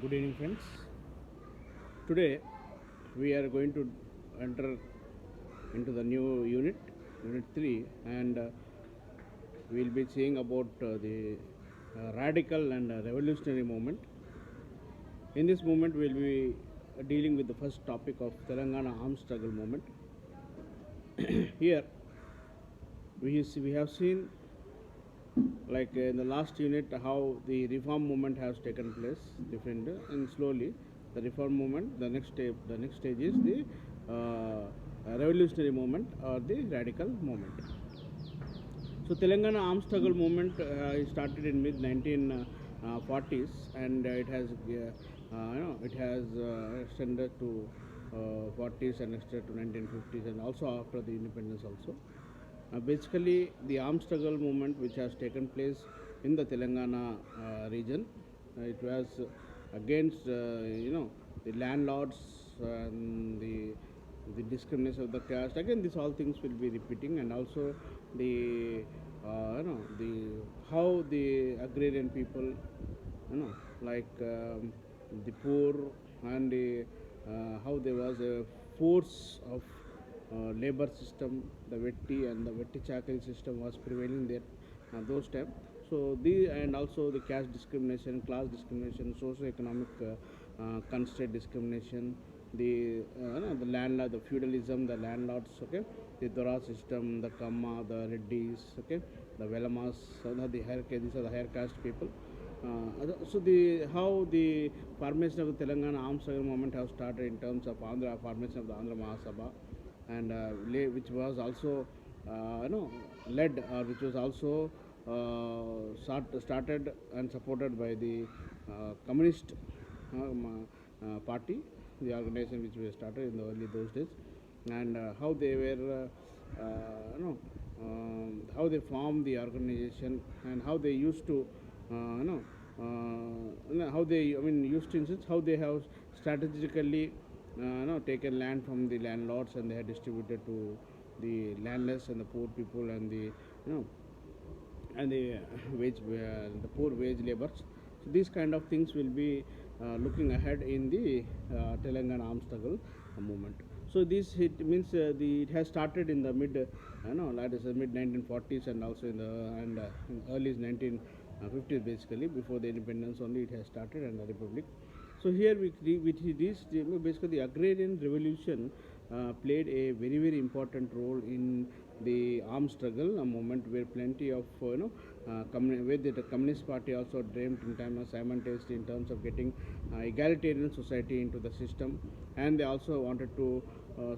Good evening, friends. Today we are going to enter into the new Unit 3, and we'll be seeing about the radical and revolutionary movement. In this movement, we'll be dealing with the first topic of Telangana armed struggle movement. Here, we have seen, like in the last unit, how the reform movement has taken place, different, and slowly the reform movement. The next stage is the revolutionary movement or the radical movement. So Telangana armed struggle movement started in mid 1940s, and it has extended to 40s and extended to 1950s, and also after the independence also. Basically, the armed struggle movement which has taken place in the Telangana region, it was against the landlords and the discrimination of the caste. Again, these all things will be repeating, and also the the how the agrarian people, like the poor, and how there was a force of labor system, the vetti and the vetti chakri system was prevailing there those times. So the and also the caste discrimination, class discrimination, socio-economic constraint discrimination, the landlord, the feudalism, the landlords, okay, the Dora system, the Kamma, the Reddis, okay, the Velamas, the higher, these are the higher caste people. So the how the formation of the Telangana armed struggle movement have started in terms of Andhra formation of the Andhra Mahasabha, and which was also led, or which was also started and supported by the communist party, the organization which was started in the early those days, and how they were how they formed the organization, and how they used to how they, I mean, used to instance how they have strategically taken land from the landlords, and they had distributed to the landless and the poor people, and the and the the poor wage laborers. So these kind of things will be looking ahead in the Telangana armed struggle movement. So this, it means it has started in the that is mid 1940s, and also in early 1950s, basically before the independence only it has started, and the republic. So here basically the agrarian revolution played a very important role in the armed struggle movement, where plenty of where the Communist Party also dreamed in time of simultaneously in terms of getting egalitarian society into the system, and they also wanted to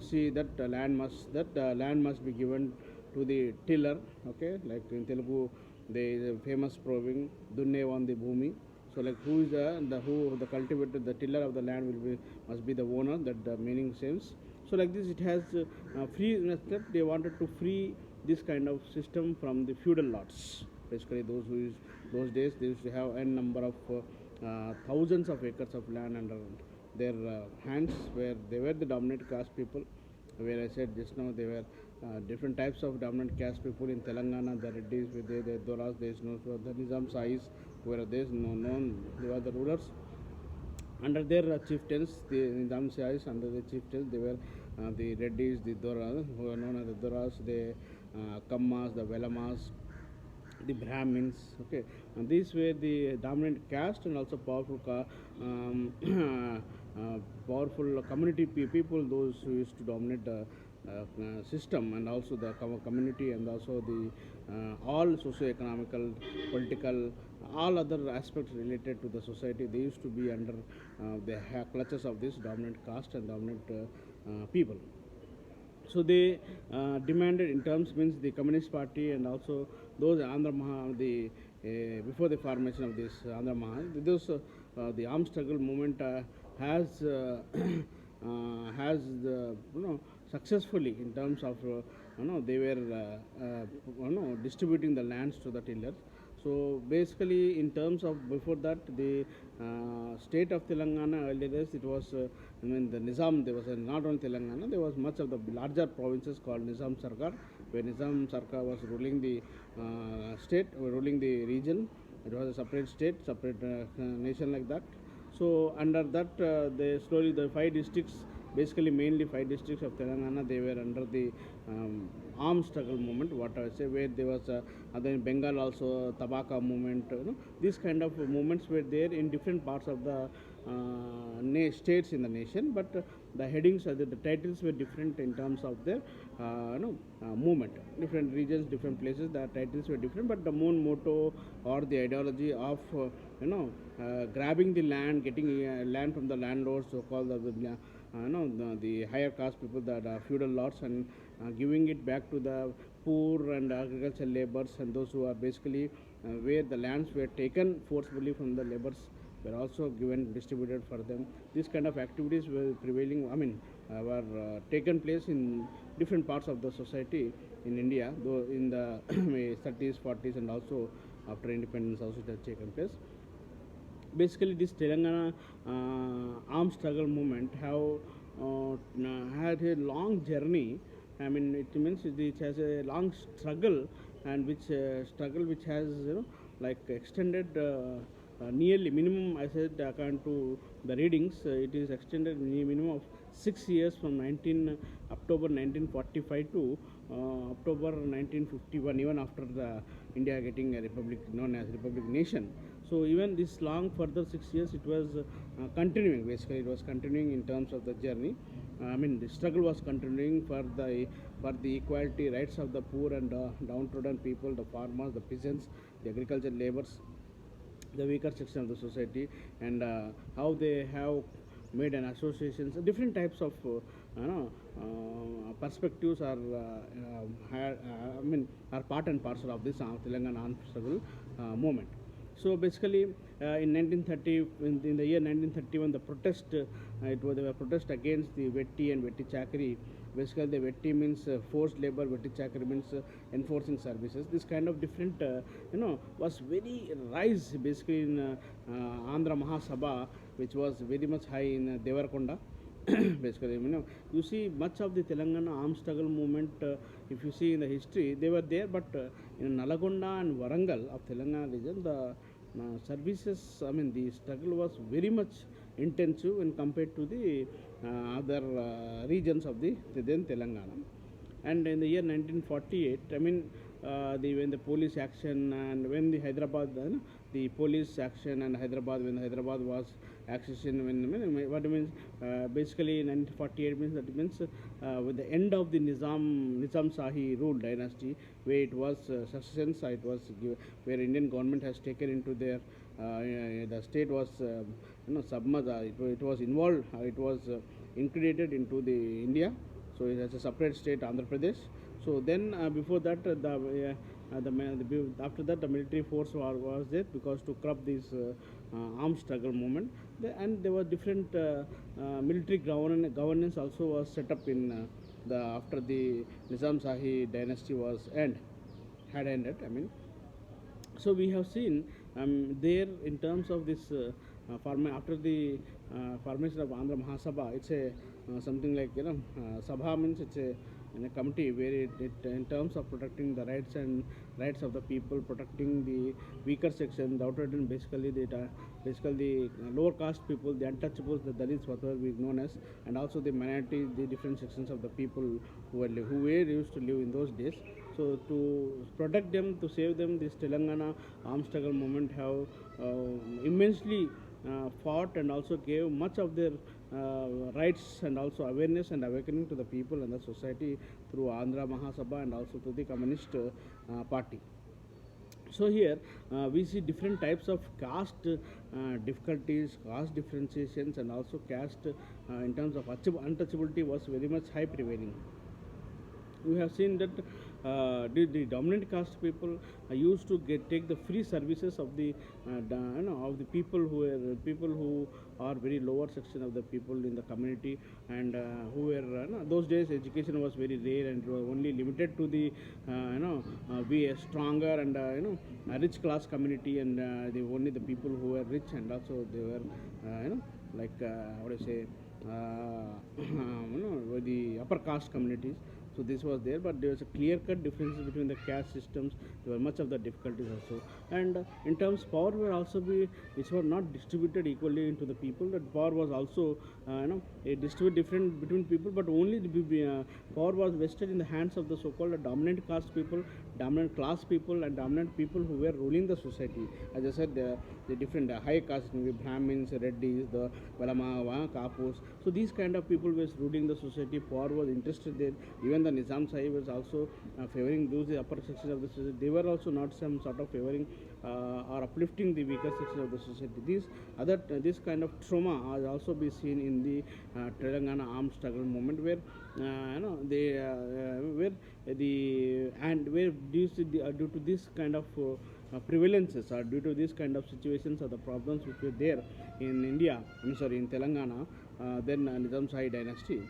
see that land must be given to the tiller. Okay, like in Telugu, there is a famous proverb, "Dunnevan the bhumi." So, like, who is the cultivator, the tiller of the land must be the owner. That the meaning sense. So, like this, it has free. They wanted to free this kind of system from the feudal lords. Basically, those days they used to have n number of thousands of acres of land under their hands, where they were the dominant caste people. Where I said just now, there were different types of dominant caste people in Telangana. The Reddis, the Doras, there is no, so the Nizam Sais, where there is no known, they were the rulers. Under their chieftains, the Nizam Sais, under the chieftains, they were the Reddis, the Doras, who were known as the Doras, the Kammas, the Velamas, the Brahmins. Okay, and these were the dominant caste, and also powerful powerful community people, those who used to dominate the system, and also the community, and also the all socio-economical, political, all other aspects related to the society, they used to be under the clutches of this dominant caste and dominant people. So they demanded, in terms means the Communist Party, and also those Andhra Maha, the before the formation of this Andhra Maha, the armed struggle movement has has successfully, in terms of they were distributing the lands to the tillers. So basically, in terms of before that, the state of Telangana, earlier days, it was the Nizam. There was not only Telangana, there was much of the larger provinces called Nizam Sarkar, where Nizam Sarkar was ruling the state, ruling the region. It was a separate state, separate nation, like that. So under that, they slowly the 5 districts, basically mainly 5 districts of Telangana, they were under the armed struggle movement. What I say, where there was other in Bengal also Tabaka movement. These kind of movements were there in different parts of the states in the nation, but the headings, the titles were different in terms of their movement. Different regions, different places, the titles were different, but the main motto or the ideology of grabbing the land, getting land from the landlords, so called the higher caste people, the feudal lords, and giving it back to the poor and agricultural laborers, and those who are basically where the lands were taken forcefully from the laborers were also given, distributed for them. These kind of activities were prevailing, were taken place in different parts of the society in India, though in the 30s, 40s, and also after independence also it has taken place. Basically, this Telangana armed struggle movement have had a long journey. It means it has a long struggle, and which has like extended nearly minimum. I said according to the readings, it is extended minimum of 6 years from October 1945 to October 1951, even after the India getting a republic known as Republic Nation. So even this long further 6 years, it was continuing. Basically, it was continuing in terms of the journey. The struggle was continuing for the equality rights of the poor and downtrodden people, the farmers, the peasants, the agricultural laborers, the weaker section of the society, and how they have made an associations. Different types of perspectives are are part and parcel of this Telangana armed struggle movement. So basically, in 1930, in the year 1931, the protest, it was a protest against the Vetti and Vetti Chakri. Basically, the Vetti means forced labor, Vetti Chakri means enforcing services. This kind of different, was very rise basically in Andhra Mahasabha, which was very much high in Devarakonda. Basically, you see much of the Telangana armed struggle movement, if you see in the history, they were there, but in Nalagonda and Warangal of Telangana region, the services, the struggle was very much intensive when compared to the other regions of the then Telangana. And in the year 1948, when the police action and when the Hyderabad, the police action and Hyderabad, when Hyderabad was accession, what it means, basically 1948 means that it means with the end of the Nizam Shahi rule dynasty, where it was succession, it was where Indian government has taken into their the state was submerged, it was involved, it was integrated into the India. So it has a separate state, Andhra Pradesh. So then before that, after that the military force was there because to curb this armed struggle movement. And there were different military governance also was set up in after the Nizam Shahi dynasty had ended. So we have seen there in terms of this after the formation of Andhra Mahasabha, it's a something like Sabha means it's a committee where it in terms of protecting the rights of the people, protecting the weaker section, the outright, basically the lower caste people, the untouchables, the Dalits, whatever we known as, and also the minorities, the different sections of the people who were used to live in those days. So to protect them, to save them, this Telangana armed struggle movement have immensely fought and also gave much of their rights and also awareness and awakening to the people and the society through Andhra Mahasabha and also to the Communist Party. So here we see different types of caste difficulties, caste differentiations, and also caste in terms of untouchability was very much high prevailing. We have seen that the dominant caste people used to take the free services of the of the people who are very lower section of the people in the community, and who were those days education was very rare and it was only limited to the be a stronger and a rich class community, and they only the people who were rich, and also they were like what do you say the upper caste communities. So this was there, but there was a clear-cut differences between the caste systems. There were much of the difficulties also, and in terms power were also be which were not distributed equally into the people. That power was also distributed different between people, but only power was vested in the hands of the so-called dominant caste people, dominant class people, and dominant people who were ruling the society. As I said, the different high caste, Brahmins, Reddis, the Balama, Kapus. So these kind of people were ruling the society. Power was interested there. Even the Nizam Sahib was also favoring those the upper sections of the society. They were also not some sort of favoring or uplifting the weaker sections of the society. This kind of trauma has also been seen in the Telangana armed struggle movement, where they where the and where due to this kind of prevalences, or due to this kind of situations or the problems which were there in India, in Telangana, then Nizam Shahi dynasty,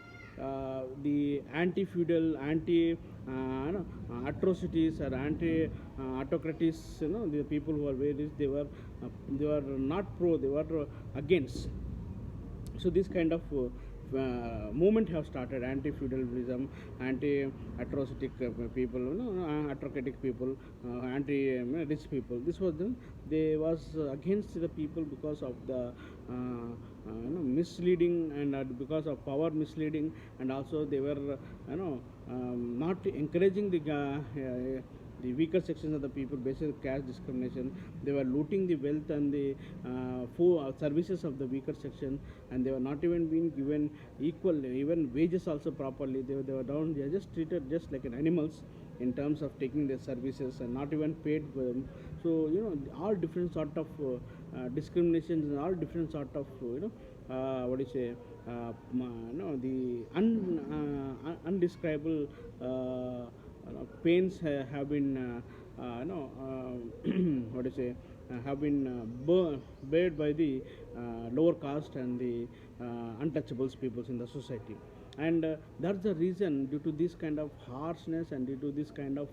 the anti-feudal, atrocities or anti-autocracies, the people who are various, they were not pro, they were against. So this kind of movement have started, anti-feudalism, anti-atrocitic people, autocratic people, anti-rich people. This was they was against the people because of the misleading, and because of power misleading, and also they were not encouraging the weaker sections of the people based on caste discrimination. They were looting the wealth and the services of the weaker section, and they were not even being given equal, even wages also properly. They were down. They are just treated just like an animals in terms of taking their services, and not even paid for them. So all different sort of discriminations, and all different sort of what do you say, the undescribable pains have been what do you say, have been bared by the lower caste and the untouchables peoples in the society. And that's the reason, due to this kind of harshness and due to this kind of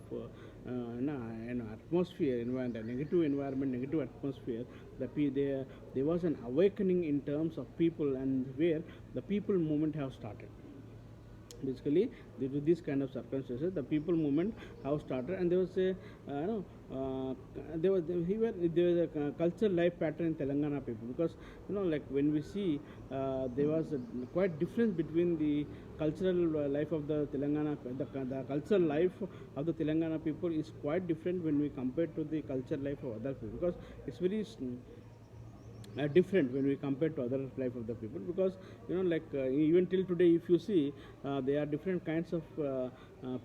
atmosphere, negative environment, negative atmosphere, there was an awakening in terms of people, and where the people movement have started. Basically, due to this kind of circumstances, the people movement have started, and there was a there was a cultural life pattern in Telangana people, because like when we see there was a quite difference between the cultural life of the Telangana, the cultural life of the Telangana people is quite different when we compare to the cultural life of other people, because it's very different when we compare to other life of the people, because even till today, if you see, there are different kinds of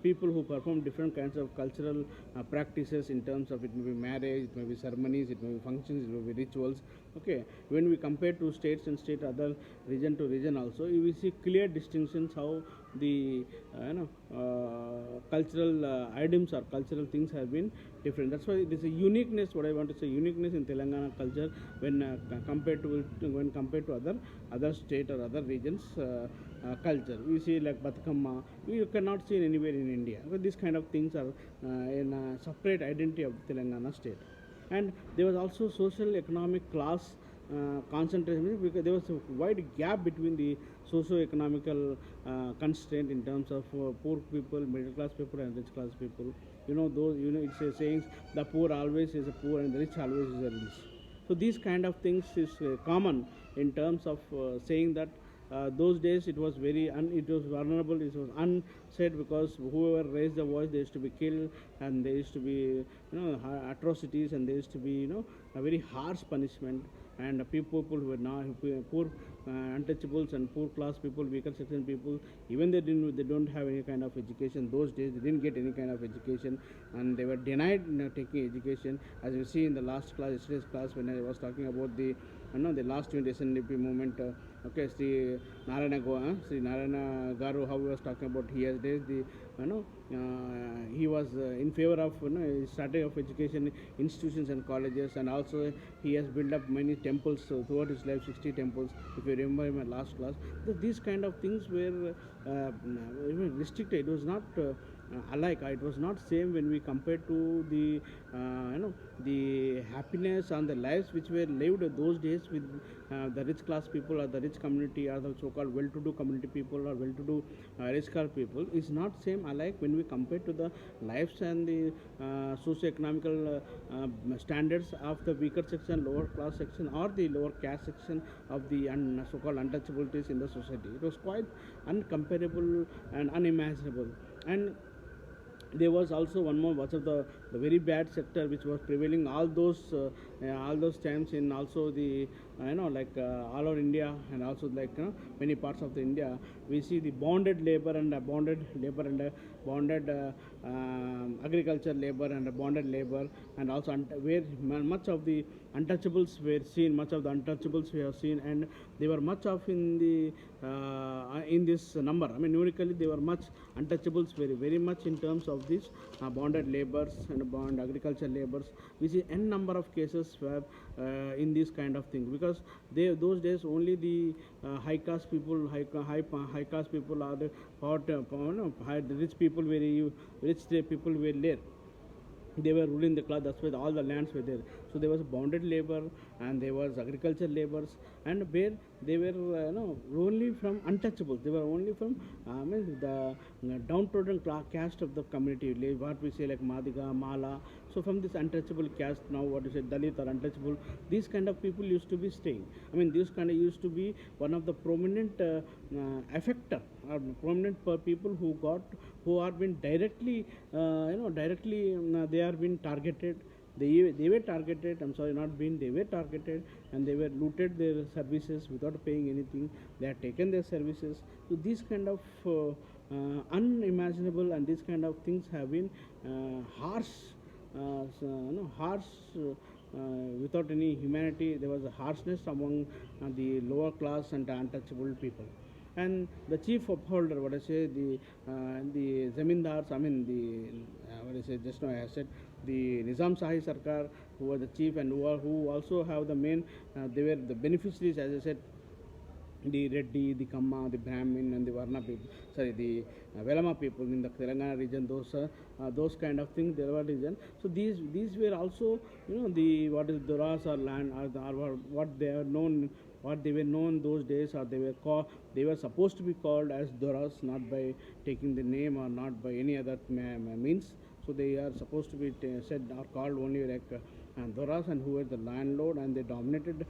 people who perform different kinds of cultural practices in terms of, it may be marriage, it may be ceremonies, it may be functions, it may be rituals. Okay, when we compare to states and state, other region to region also, you will see clear distinctions how the cultural items or cultural things have been different. That's why there's a uniqueness, what I want to say, uniqueness in Telangana culture when compared to other state or other regions culture. We see like Batkama, you cannot see anywhere in India. But these kind of things are in a separate identity of the Telangana state. And there was also social economic class concentration, because there was a wide gap between the socio-economical constraint in terms of poor people, middle class people, and rich class people. It's a saying, the poor always is a poor and the rich always is a rich. So these kind of things is common in terms of saying that those days it was it was vulnerable, it was unsaid, because whoever raised the voice, they used to be killed, and there used to be atrocities, and there used to be a very harsh punishment. And people who were not poor, untouchables, and poor class people, weaker section people, even they don't have any kind of education. Those days they didn't get any kind of education, and they were denied taking education. As you see in the yesterday's class, when I was talking about the last unit SNDP movement, Sri Narayana Garu, how he was talking about, he has raised the he was in favor of starting of education institutions and colleges, and also he has built up many temples throughout his life, 60 temples, if you remember in my last class. So these kind of things were restricted. It was not alike. It was not same when we compared to the the happiness and the lives which were lived those days with the rich class people or the rich community or the so-called well-to-do community people or well-to-do rich class people is not same alike when we compare to the lives and the socio-economical standards of the weaker section, lower class section, or the lower caste section of the so-called untouchabilities in the society. It was quite uncomparable and unimaginable. And there was also one more, was of the very bad sector which was prevailing all those times in also the like all over India, and also like many parts of the India. We see the bonded labor and bonded agriculture labor and bonded labor, and also where much of the untouchables were seen, much of the untouchables we have seen, and they were much of in this number. I mean, numerically they were much untouchables, very much in terms of this bonded laborers and bond agriculture laborers. We see n number of cases where in this kind of thing, because those days only the high caste people, high caste people are the the rich people, very rich people were there. They were ruling the class. That's why all the lands were there. So there was bonded labor and there was agriculture laborers, and where they were only from untouchables. They were only from the downtrodden caste of the community, what we say like Madiga, Mala. So from this untouchable caste, now what you say Dalit or untouchable, these kind of people used to be staying. I mean, this kind of used to be one of the prominent affector or prominent people who are been directly they are being targeted. They were targeted. I'm sorry, not been. They were targeted, and they were looted their services without paying anything. They had taken their services. So these kind of unimaginable and these kind of things have been harsh, harsh. Without any humanity, there was a harshness among the lower class and the untouchable people. And the chief upholder, what I say, the zamindars, I mean what I say, just now I said, the Nizam Shahi Sarkar, who was the chief and who also have the main, they were the beneficiaries, as I said, the Reddy, the Kamma, the Brahmin, and the Varna people, sorry, the Velama people in the Telangana region, those kind of things, there were region. So these were also, the what is Doras or land, or what they are known, what they were known those days, or they were supposed to be called as Doras, not by taking the name or not by any other means. So they are supposed to be said or called only like Doras, and who were the landlord, and they dominated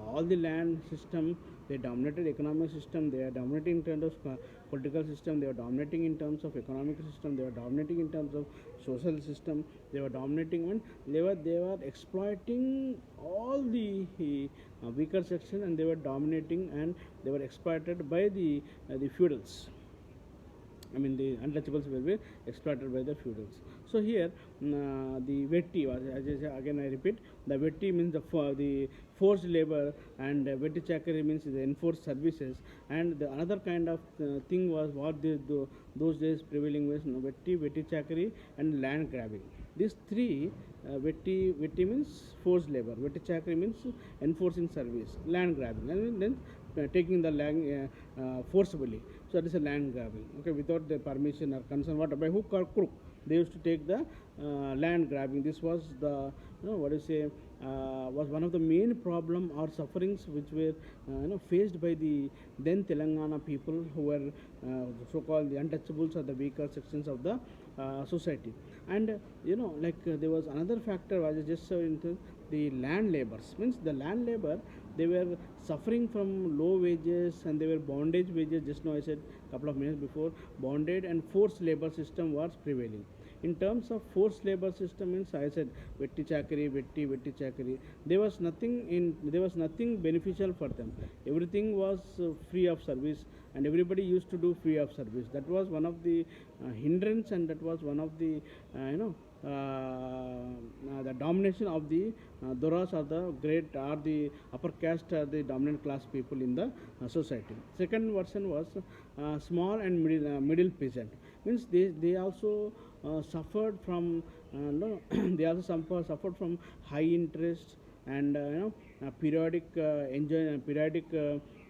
all the land system. They dominated economic system. They are dominating in terms of political system. They are dominating in terms of economic system. They are dominating in terms of social system. They were dominating, and they were exploiting all the weaker section, and they were dominating, and they were exploited by the feudals. I mean, the untouchables were exploited by the feudals. So here, the vetti was, again I repeat, the vetti means the forced labor, and vetti chakri means the enforced services. And the another kind of thing was what those days prevailing was vetti chakri, and land grabbing. These three, vetti means forced labor, vetti chakri means enforcing service, land grabbing, and then taking the land forcibly. So that is a land grabbing, okay, without the permission or consent, what by hook or crook they used to take the land grabbing. This was the what do you say was one of the main problem or sufferings which were faced by the then Telangana people, who were so-called the untouchables or the weaker sections of the society. And like there was another factor, as I just said, into the land laborers, means the land labor, they were suffering from low wages, and they were bondage wages. Just now I said a couple of minutes before, bonded and forced labor system was prevailing. In terms of forced labor system, means I said vetti chakri, there was nothing beneficial for them. Everything was free of service, and everybody used to do free of service. That was one of the hindrance, and that was one of the the domination of the Doras, or the great or the upper caste, or the dominant class people in the society. Second version was small and middle peasant, means they also suffered from they also suffered from high interest, and periodic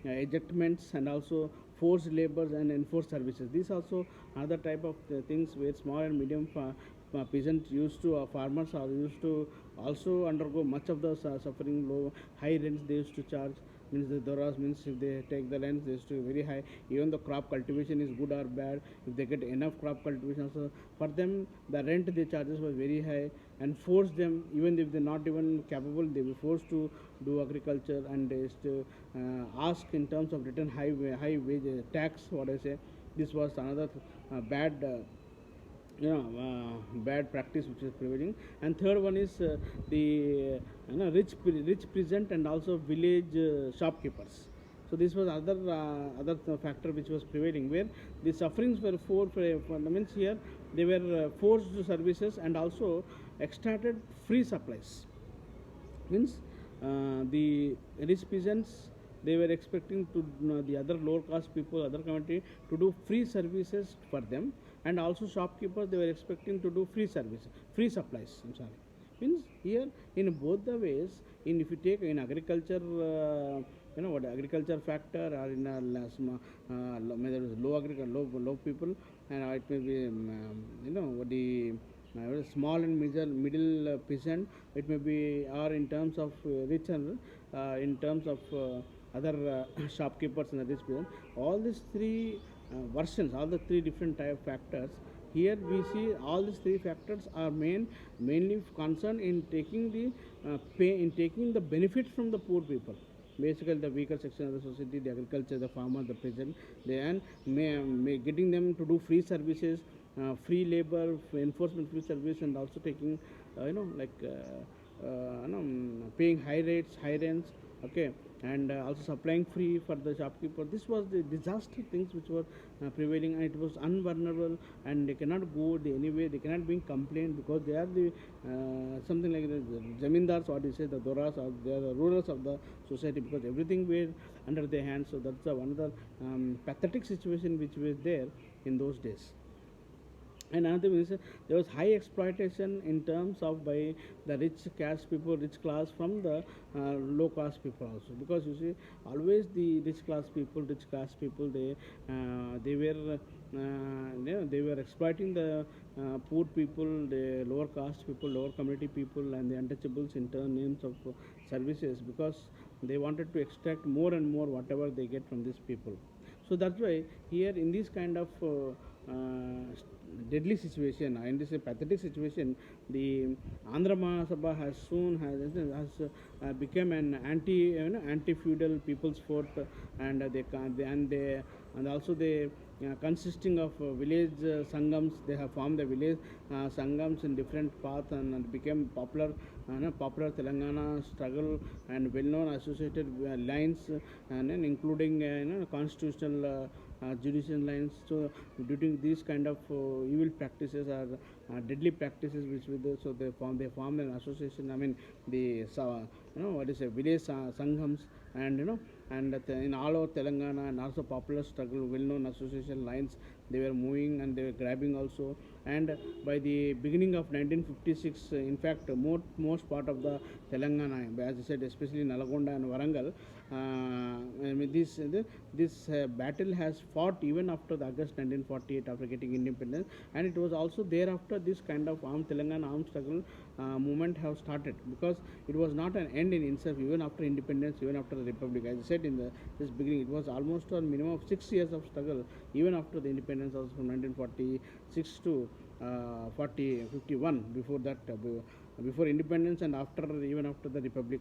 ejectments, and also forced labors and enforced services. These also other type of things where small and medium peasants used to, farmers are used to also undergo much of the suffering. Low high rents they used to charge, means the doras, means if they take the rents they used to very high. Even the crop cultivation is good or bad, if they get enough crop cultivation also, for them the rent they charges was very high, and force them, even if they're not even capable, they were forced to do agriculture, and they used to ask in terms of return high wage tax, what I say. This was another bad bad practice which is prevailing. And third one is the rich peasant and also village shopkeepers. So this was other factor which was prevailing, where the sufferings were for means here they were forced services and also extracted free supplies. Means the rich peasants, they were expecting to the other lower caste people, other community, to do free services for them, and also shopkeepers, they were expecting to do free service, free supplies, I'm sorry. Means here in both the ways, in if you take in agriculture, what agriculture factor, or in whether it's low people, and it may be what the small and middle peasant, it may be, or in terms of rich and in terms of other shopkeepers and rich peasant. All these three versions, all the three different type factors, here we see all these three factors are mainly concerned in taking the taking the benefits from the poor people. Basically the weaker section of the society, the agriculture, the farmer, the peasant, they, and getting them to do free services, free labor, enforcement free service, and also taking paying high rates, high rents, okay, and also supplying free for the shopkeeper. This was the disaster things which were prevailing, and it was unvulnerable, and they cannot go anyway, they cannot bring complaint, because they are the something like the zamindars, what you say, the doras, or they are the rulers of the society, because everything were under their hands. So that's one of the pathetic situation which was there in those days. And another thing is there was high exploitation in terms of by the rich caste people, rich class, from the low caste people also, because you see always the rich caste people, they were they were exploiting the poor people, the lower caste people, lower community people, and the untouchables in terms of services, because they wanted to extract more and more whatever they get from these people. So that's why here in this kind of deadly situation, in this pathetic situation, the Andhra Mahasabha has soon has become an anti-feudal people's fort, and and also they consisting of village sangams. They have formed the village sangams in different paths, and became popular Telangana struggle, and well-known associated lines, and then including constitutional judicial lines. So due to these kind of evil practices or deadly practices which with so they form an association. I mean the what is a village sanghams, and and in all over Telangana, and also popular struggle, well-known association lines, they were moving, and they were grabbing also. And by the beginning of 1956, in fact most part of the Telangana, as I said, especially Nalgonda and Warangal, I mean this battle has fought even after the August 1948, after getting independence. And it was also thereafter this kind of Telangana armed struggle movement have started, because it was not an end in itself. Even after independence, even after the republic, as I said in this beginning, it was almost a minimum of 6 years of struggle, even after the independence, also from 1946 to 51. Before that, before independence, and after, even after the republic,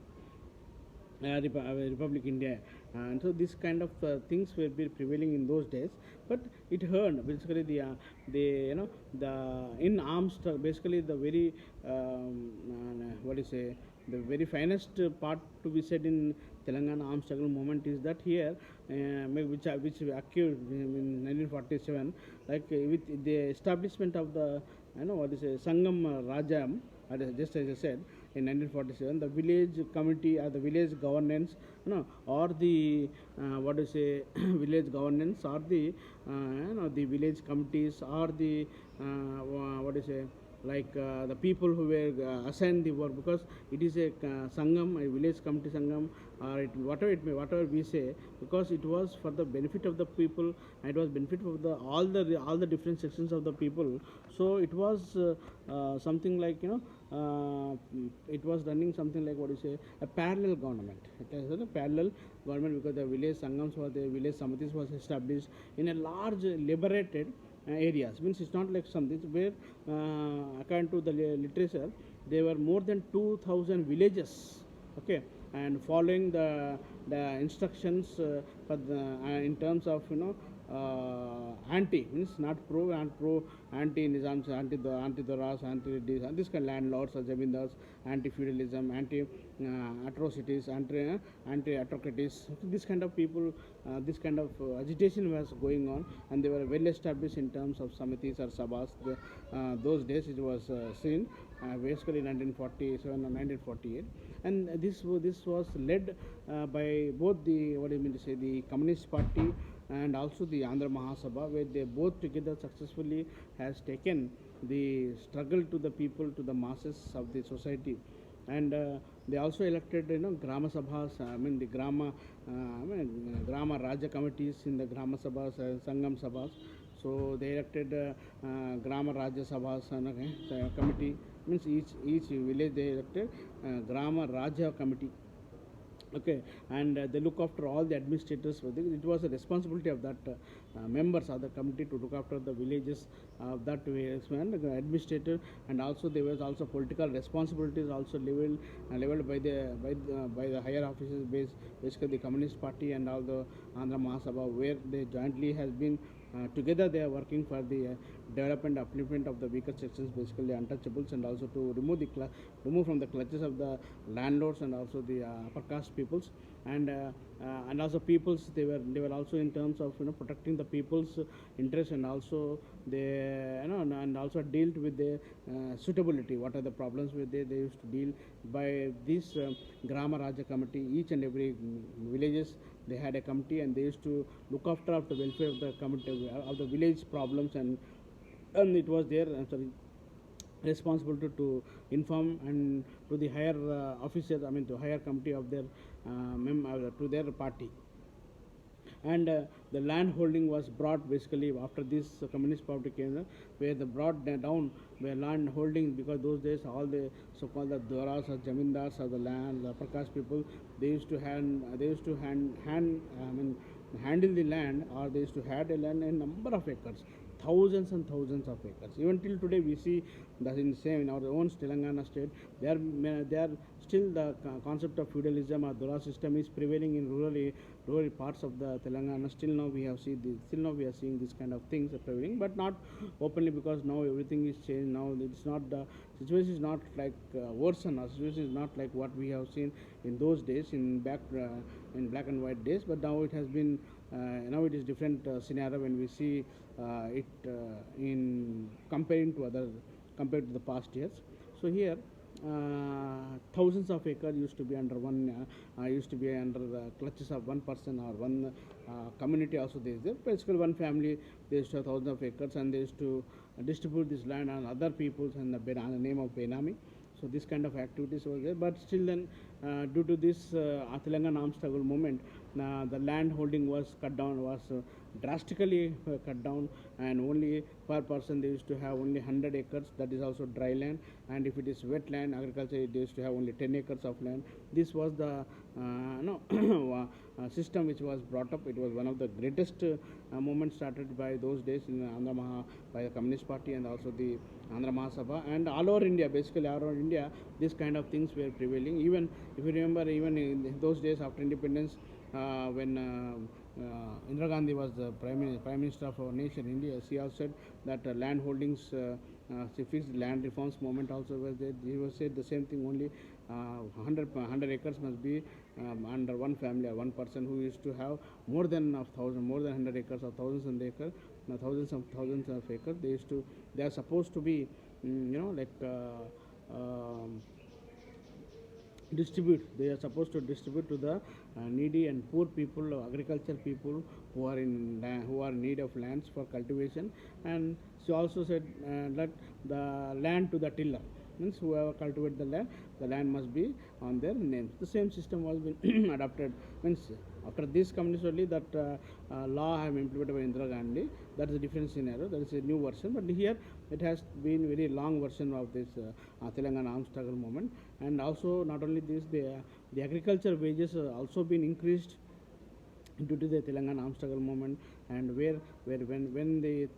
Republic India. And so this kind of things will be prevailing in those days. But it earned basically the in arms basically the very what do you say, the very finest part to be said in Telangana armed struggle movement is that here which occurred in 1947, like with the establishment of the what is a Sangam Rajam, just as I said, in 1947, the village committee or the village governance, or the what do you say, village governance, or the the village committees, or the what do you say, like the people who were assigned the work, because it is a sangam, a village committee sangam, or it, whatever it may, whatever we say, because it was for the benefit of the people, and it was benefit of the all the different sections of the people. So it was something like, it was running something like, what do you say, a parallel government. It was a parallel government, because the village sangams was the village samitis was established in a large liberated areas. Means it's not like something where, according to the literature, there were more than 2,000 villages. Okay, and following the instructions for the, in terms of, anti, means not pro, and pro, anti nizams, anti doras, anti this kind of landlords or zamindars, anti feudalism, anti atrocities, anti autocracies. This kind of people, this kind of agitation was going on, and they were well established in terms of samitis or sabhas. Those days it was seen, basically 1947 or 1948, and this was led by both the, what do you mean to say, the Communist Party and also the Andhra Mahasabha, where they both together successfully has taken the struggle to the people, to the masses of the society. And they also elected, Grama Sabhas, I mean the Grama, Grama Raja committees in the Grama Sabhas, Sangam Sabhas. So they elected Grama Raja Sabhas committee, means each village they elected Grama Raja committee. Okay, and they look after all the administrators. It was a responsibility of that members of the committee to look after the villages of that administrator, and also there was also political responsibilities also leveled by the higher officers, basically the Communist Party and all the Andhra Mahasabha, where they jointly has been together they are working for the development, upliftment of the weaker sections, basically untouchables, and also to remove from the clutches of the landlords and also the upper caste peoples, and also peoples. They were also in terms of, protecting the people's interest, and also they, and also dealt with the suitability. What are the problems with they used to deal by this Grama Raja committee. Each and every villages they had a committee, and they used to look after the welfare of the committee, of the village problems, and it was their responsibility to inform and to the higher officers, I mean to higher committee of their to their party. And the land holding was brought basically after this Communist Party came, where they brought down where land holding, because those days all the so-called the doras or zamindars of the land, the upper caste people, they used to handle the land, or they used to have a land in number of acres, thousands and thousands of acres. Even till today we see that in same in our own Telangana state, they are still the concept of feudalism or Dora system is prevailing in rural parts of the Telangana. Still now we are seeing this kind of things are prevailing, but not openly, because now everything is changed. Now it's not, the situation is not like worsen. Our situation is not like what we have seen in those days, in black and white days, but now it has been now it is different scenario when we see it in compared to the past years. So here thousands of acres used to be under the clutches of one person or one community. Also there is there, basically one family, they used to have thousands of acres, and they used to distribute this land on other peoples and the name of Benami. So this kind of activities was there, but still then due to this Telangana armed struggle movement, the land holding was cut down, was drastically cut down, and only per person they used to have only 100 acres. That is also dry land, and if it is wet land agriculture, they used to have only 10 acres of land. This was the system which was brought up. It was one of the greatest movements started by those days in by the Communist Party and also the Andhra Mahasabha, and all over India, basically all over India, this kind of things were prevailing. Even if you remember, even in those days after independence, when Indira Gandhi was the Prime Minister of our nation, India, she also said that land holdings, she fixed land reforms movement also was there. He was said the same thing, only 100 acres must be under one family or one person who used to have more than 100 acres or thousands and acres, thousands of acres. They are supposed to be, they are supposed to distribute to the needy and poor people, agriculture people who are in need of lands for cultivation. And she also said that the land to the tiller, means whoever cultivate the land must be on their names. The same system was been adopted, means after this communist only that law have implemented by Indira Gandhi. That is a different scenario, that is a new version, but here it has been very long version of this Telangana armed struggle movement. And also not only this, the agriculture wages also been increased due to the Telangana armed struggle movement, and where when the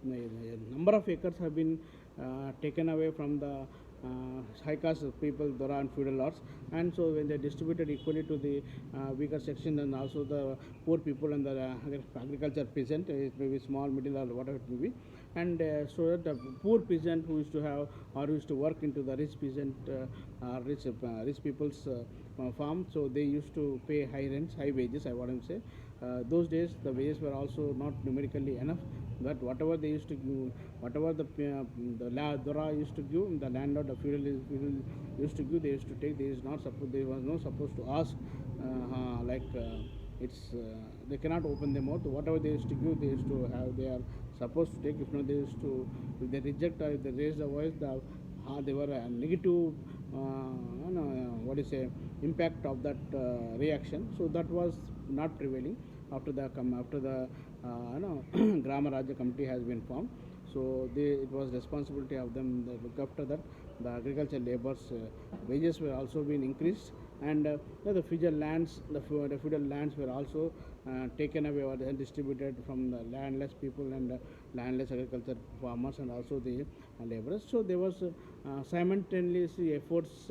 number of acres have been taken away from the high caste people, Dora and feudal lords, and so when they distributed equally to the weaker section and also the poor people and the agriculture peasant, it may be small, middle or whatever it may be, and so that the poor peasant who used to have or used to work into the rich peasant, rich people's farm, so they used to pay high rents, high wages, I want to say. Those days the wages were also not numerically enough, but whatever they used to give, whatever the Dora used to give, the landlord, the feudal used to give, they used to take. They was not supposed to ask, like it's they cannot open their mouth. Whatever they used to give, they used to have. They are supposed to take. If not, they used to. If they reject or if they raise the voice, they were a negative. What is a impact of that reaction. So that was not prevailing after the Grama Rajya committee has been formed. So it was responsibility of them to look after that. The agriculture laborers wages were also being increased, and the feudal lands were also taken away or distributed from the landless people and landless agriculture farmers and also the laborers. So there was simultaneously efforts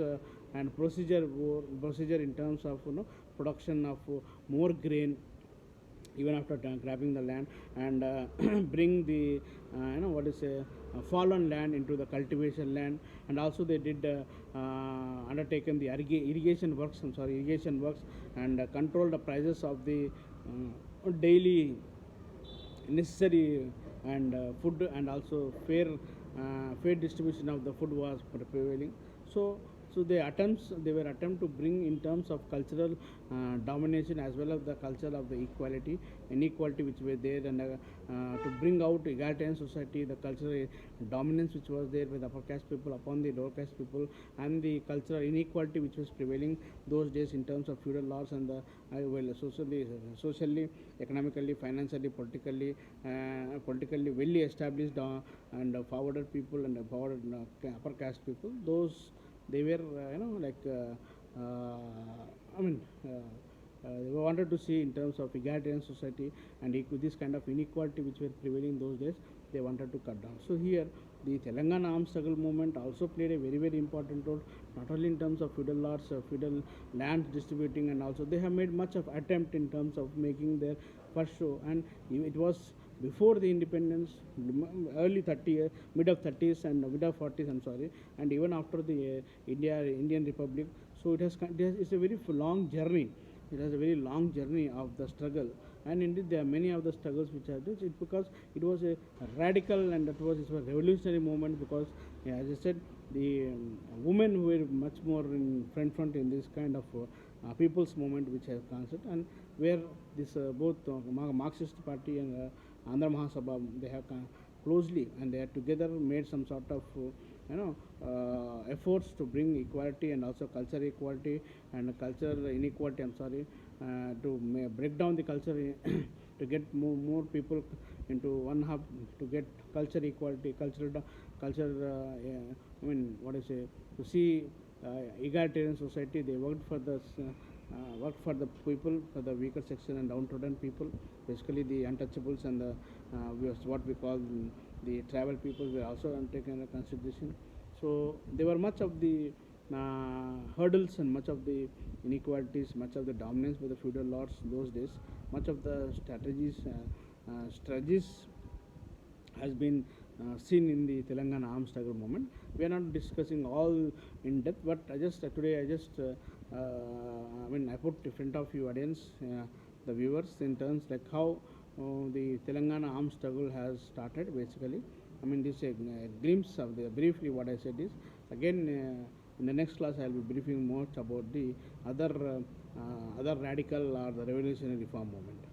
and procedure in terms of production of more grain even after grabbing the land, and bring the what is a fallen land into the cultivation land. And also they did undertaken the irrigation works and control the prices of the daily necessary and food, and also fair distribution of the food was prevailing. So they were attempt to bring in terms of cultural domination as well as the culture of the inequality which were there, and to bring out egalitarian society, the cultural dominance which was there with upper caste people upon the lower caste people, and the cultural inequality which was prevailing those days in terms of feudal laws and the socially, economically, financially, politically well established and forwarded people and forwarded upper caste people. Those they were I mean they wanted to see in terms of egalitarian society and this kind of inequality which were prevailing those days, they wanted to cut down. So here the Telangana armed struggle movement also played a very very important role, not only in terms of feudal lords, feudal land distributing, and also they have made much of attempt in terms of making their first show, and it was before the independence, early 30s, mid of 30s and mid of 40s, I'm sorry, and even after the Indian Republic. So it's a very long journey. It has a very long journey of the struggle, and indeed there are many of the struggles which are this. Because it was a radical and it was a revolutionary movement, because as I said, the women were much more in front in this kind of people's movement which has concept, and where this both Marxist party and Andhra Mahasabha, they have closely and they have together made some sort of efforts to bring equality and also cultural equality and cultural inequality. I'm sorry, to break down the culture to get more people into one hub, to get culture equality, culture. I mean, what I say, to see egalitarian society. They worked for the people, for the weaker section and downtrodden people, basically the untouchables and the what we call the tribal people were also taken into consideration. So there were much of the hurdles and much of the inequalities, much of the dominance by the feudal lords those days, much of the strategies has been seen in the Telangana armed struggle movement. We are not discussing all in depth, but today I put in front of you audience, the viewers, in terms like how the Telangana armed struggle has started. Basically, I mean, this is a glimpse of the briefly what I said is. Again, in the next class, I will be briefing more about the other radical or the revolutionary reform movement.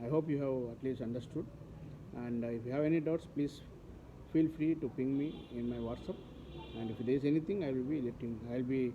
I hope you have at least understood. And if you have any doubts, please feel free to ping me in my WhatsApp. and if there is anything, I will be